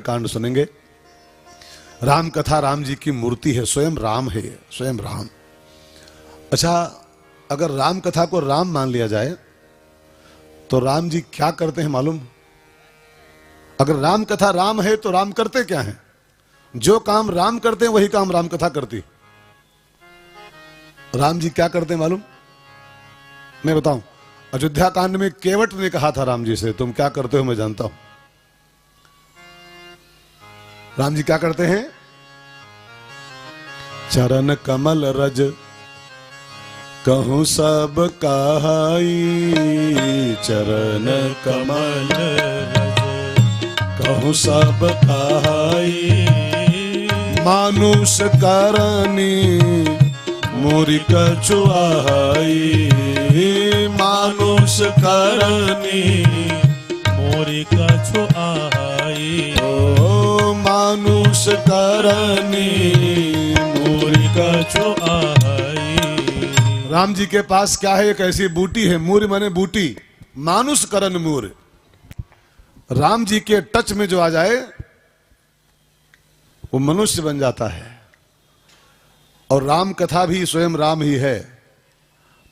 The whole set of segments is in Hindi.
कांड सुनेंगे। राम कथा राम जी की मूर्ति है, स्वयं राम है, स्वयं राम। अच्छा, अगर राम कथा को राम मान लिया जाए तो राम जी क्या करते हैं मालूम? अगर राम कथा राम है तो राम करते क्या हैं? जो काम राम करते हैं वही काम राम कथा करती। राम जी क्या करते हैं मालूम? मैं बताऊं। अयोध्या कांड में केवट ने कहा था राम जी से, तुम क्या करते हो मैं जानता हूं। राम जी क्या करते हैं? चरण कमल रज कहूं सब कहाई, चरण कमल रज कहूं सब कहाई, मानुष करनी मोरी कछुआई, मानुष करनी मोरी कछुआई, ओ मानुष करनी मोरी कछुआई। राम जी के पास क्या है? एक ऐसी बूटी है, मूर माने बूटी, मानुष करण मूर। राम जी के टच में जो आ जाए वो मनुष्य बन जाता है। और राम कथा भी स्वयं राम ही है,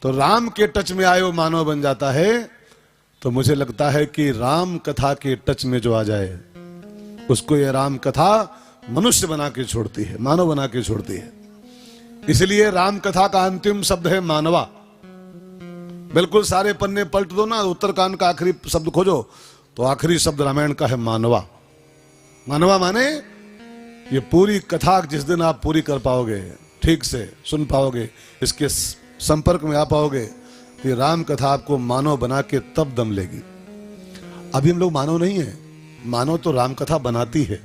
तो राम के टच में आए वो मानव बन जाता है। तो मुझे लगता है कि राम कथा के टच में जो आ जाए उसको ये राम कथा मनुष्य बना के छोड़ती है, मानव बना के छोड़ती है। इसलिए राम कथा का अंतिम शब्द है मानवा। बिल्कुल सारे पन्ने पलट दो ना, उत्तरकांड का आखिरी शब्द खोजो तो आखिरी शब्द रामायण का है मानवा। मानवा माने ये पूरी कथा जिस दिन आप पूरी कर पाओगे, ठीक से सुन पाओगे, इसके संपर्क में आ पाओगे, तो ये राम कथा आपको मानव बना के तब दम लेगी। अभी हम लोग मानव नहीं है, मानव तो राम कथा बनाती है।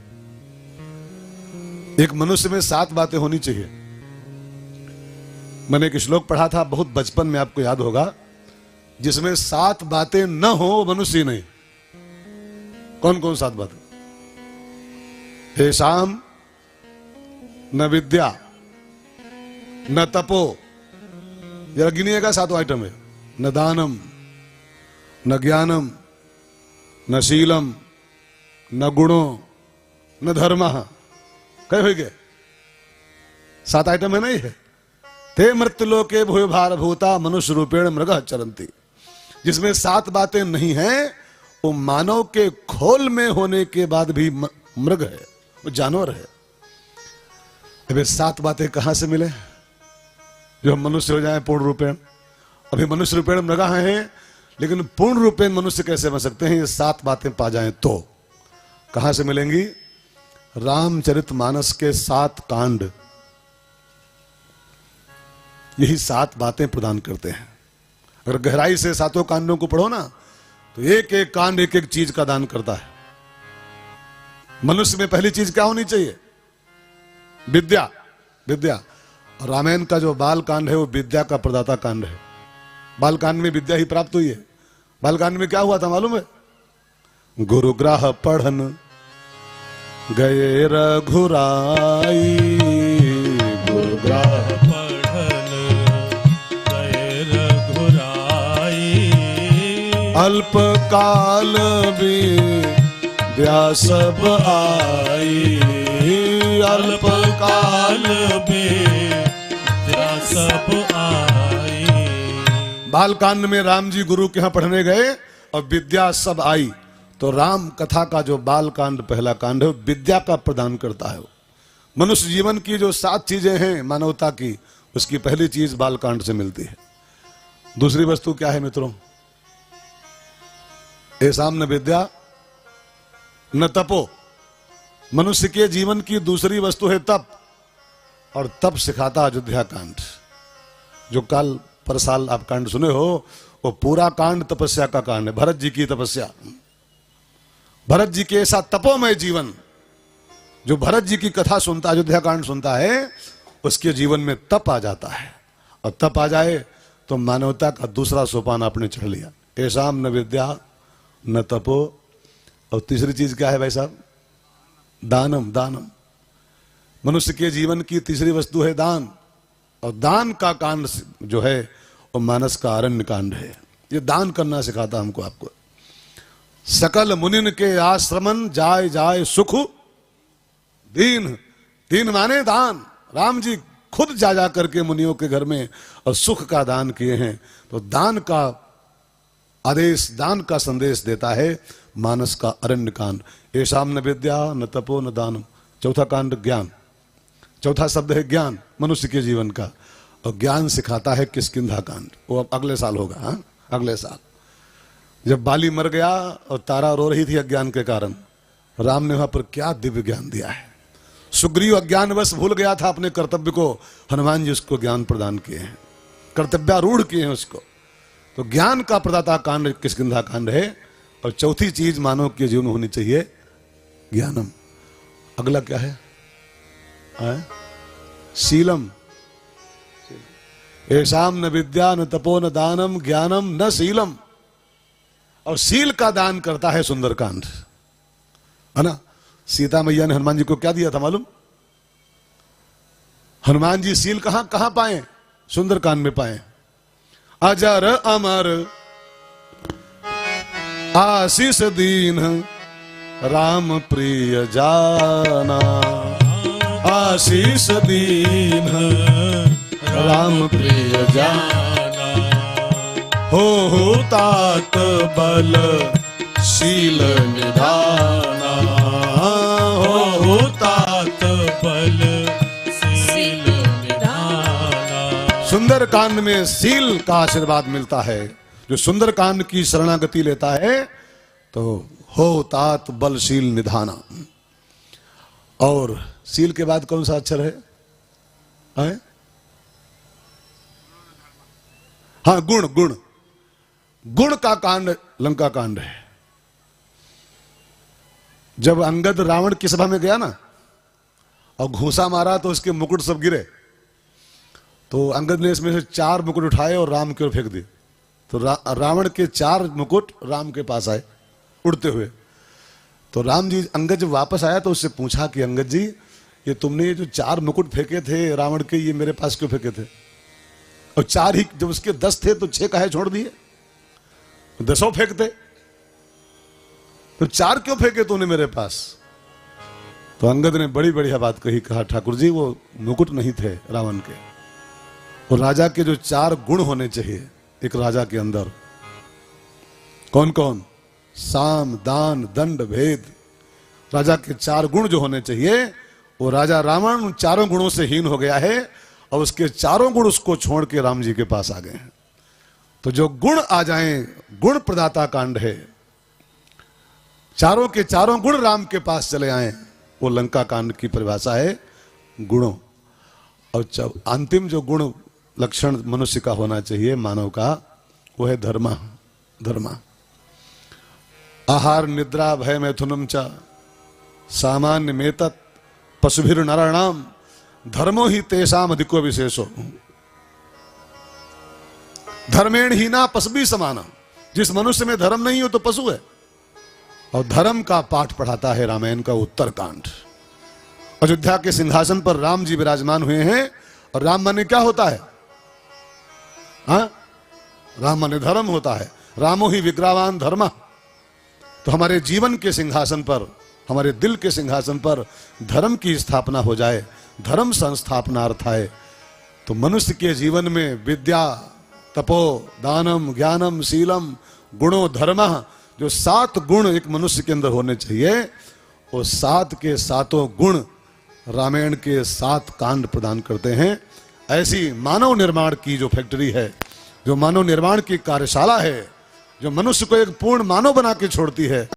एक मनुष्य में 7 बातें होनी चाहिए। मैंने एक श्लोक पढ़ा था बहुत बचपन में, आपको याद होगा, जिसमें 7 बातें न हो वो मनुष्य ही नहीं। कौन कौन 7 बातें? हे शाम न विद्या न तपो, ये गिनिएगा 7 आइटम है। न दानम न ज्ञानम न शीलम न गुणो न धर्म। कहे हुए गए 7 आइटम है नहीं है? ते मृत्युलोके भूय भार भूता मनुष्य रूपेण मृग चरंती। जिसमें 7 बातें नहीं हैं वो मानव के खोल में होने के बाद भी मृग है, वो जानवर है। अबे 7 बातें कहां से मिले जो हम मनुष्य हो जाए पूर्ण रूपेण? अभी मनुष्य रूपेण मृग हैं, लेकिन पूर्ण रूपेण मनुष्य कैसे बन सकते हैं? ये 7 बातें पा जाएं तो कहां से मिलेंगी? रामचरितमानस के 7 कांड यही 7 बातें प्रदान करते हैं। अगर गहराई से 7 कांडों को पढ़ो ना तो एक एक कांड एक एक चीज का दान करता है। मनुष्य में पहली चीज क्या होनी चाहिए? विद्या। विद्या। और रामायण का जो बाल कांड है वो विद्या का प्रदाता कांड है। बाल कांड में विद्या ही प्राप्त हुई है। बाल कांड में क्या हुआ था मालूम है? गुरुग्रह पढ़न गए रघुराई, गुरुग्रह अल्प काल विद्या सब आई, अल्प काल विद्या सब आई। बालकांड में राम जी गुरु के यहां पढ़ने गए और विद्या सब आई। तो राम कथा का जो बालकांड पहला कांड है विद्या का प्रदान करता है। मनुष्य जीवन की जो 7 चीजें हैं मानवता की, उसकी पहली चीज बालकांड से मिलती है। दूसरी वस्तु क्या है मित्रों? ऐसा न विद्या न तपो। मनुष्य के जीवन की दूसरी वस्तु है तप, और तप सिखाता अयोध्या कांड। जो कल पर साल आप कांड सुने हो वो पूरा कांड तपस्या का कांड है। भरत जी की तपस्या, भरत जी के ऐसा तपोमय जीवन, जो भरत जी की कथा सुनता, अयोध्या कांड सुनता है, उसके जीवन में तप आ जाता है। और तप आ जाए तो मानवता का दूसरा सोपान आपने चढ़ लिया। ऐसा न विद्या न तपो। और तीसरी चीज क्या है भाई साहब? दानम। दानम। मनुष्य के जीवन की तीसरी वस्तु है दान। और दान का कांड जो है वो मानस का अरण्य कांड है। ये दान करना सिखाता हमको, आपको। सकल मुनिन के आश्रमन जाय जाय सुख दीन। दीन माने दान। राम जी खुद जा जा करके मुनियों के घर में और सुख का दान किए हैं। तो दान का आदेश, दान का संदेश देता है मानस का अरण्य कांड। येषाम न विद्या न तपो न दानम। चौथा कांड ज्ञान। चौथा शब्द है ज्ञान, मनुष्य के जीवन का। और ज्ञान सिखाता है किष्किंधा कांड। वो अब अगले साल होगा। हाँ, अगले साल जब बाली मर गया और तारा रो रही थी अज्ञान के कारण, राम ने वहां पर क्या दिव्य ज्ञान दिया है। सुग्रीव अज्ञानवश भूल गया था अपने कर्तव्य को, हनुमान जी उसको ज्ञान प्रदान किए हैं, कर्तव्यारूढ़ किए हैं उसको। तो ज्ञान का प्रदाता कांड किष्किंधा कांड है। और चौथी चीज मानव के जीवन में होनी चाहिए ज्ञानम। अगला क्या है? शीलम। येषाम न विद्या न तपो न दानम ज्ञानम न शीलम। और शील का दान करता है सुंदरकांड, है ना। सीता मैया ने हनुमान जी को क्या दिया था मालूम? हनुमान जी शील कहां कहां पाए? सुंदरकांड में पाए। अजर अमर आशीष दीन राम प्रिय जाना। आशीष दीन राम प्रिय जाना। हो तात बल शील निधाना। हो तात बल शील निधाना। सुंदरकांड में शील का आशीर्वाद मिलता है। जो सुंदरकांड की शरणागति लेता है तो हो तात बल शील निधाना। और शील के बाद कौन सा अक्षर है? हाँ, गुण। गुण गुण का कांड लंका कांड है। जब अंगद रावण की सभा में गया ना और घूंसा मारा तो उसके मुकुट सब गिरे, तो अंगद ने इसमें से 4 मुकुट उठाए और राम की ओर फेंक दिए। तो रावण के 4 मुकुट राम के पास आए उड़ते हुए। तो राम जी, अंगद जब वापस आया तो उससे पूछा कि अंगद जी, ये तुमने ये जो 4 मुकुट फेंके थे रावण के, ये मेरे पास क्यों फेंके थे? और 4 ही, जब उसके 10 थे तो 6 काहे छोड़ दिए? 10 फेंकते, तो 4 क्यों फेंके तूने मेरे पास? तो अंगद ने बड़ी बढ़िया बात कही, कहा ठाकुर जी वो मुकुट नहीं थे रावण के, वो राजा के जो 4 गुण होने चाहिए एक राजा के अंदर। कौन कौन? साम दान दंड भेद। राजा के 4 गुण जो होने चाहिए, वो राजा रावण उन 4 गुणों से हीन हो गया है और उसके 4 गुण उसको छोड़ के राम जी के पास आ गए हैं। तो जो गुण आ जाएं, गुण प्रदाता कांड है। 4 के 4 गुण राम के पास चले आए, वो लंका कांड की परिभाषा है गुणों। और जब अंतिम जो गुण लक्षण मनुष्य का होना चाहिए, मानव का, वो है धर्मा। धर्मा आहार निद्रा भय मैथुनम च सामान्य मेतत् पशुभिर नराणाम धर्मो ही तेषाम अधिको विशेषो। धर्मेण हीना पशुभि समाना। जिस मनुष्य में धर्म नहीं हो तो पशु है। और धर्म का पाठ पढ़ाता है रामायण का उत्तरकांड। अयोध्या के सिंहासन पर राम जी विराजमान हुए हैं। और राम माने क्या होता है? हाँ, राम माने धर्म होता है। रामो ही विग्रहवान धर्म। तो हमारे जीवन के सिंहासन पर, हमारे दिल के सिंहासन पर धर्म की स्थापना हो जाए, धर्म संस्थापनार्थाय। तो मनुष्य के जीवन में विद्या तपो दानम ज्ञानम शीलम गुणो धर्म, जो 7 गुण एक मनुष्य के अंदर होने चाहिए, वो 7 के 7 गुण रामायण के 7 कांड प्रदान करते हैं। ऐसी मानव निर्माण की जो फैक्ट्री है, जो मानव निर्माण की कार्यशाला है, जो मनुष्य को एक पूर्ण मानव बना के छोड़ती है,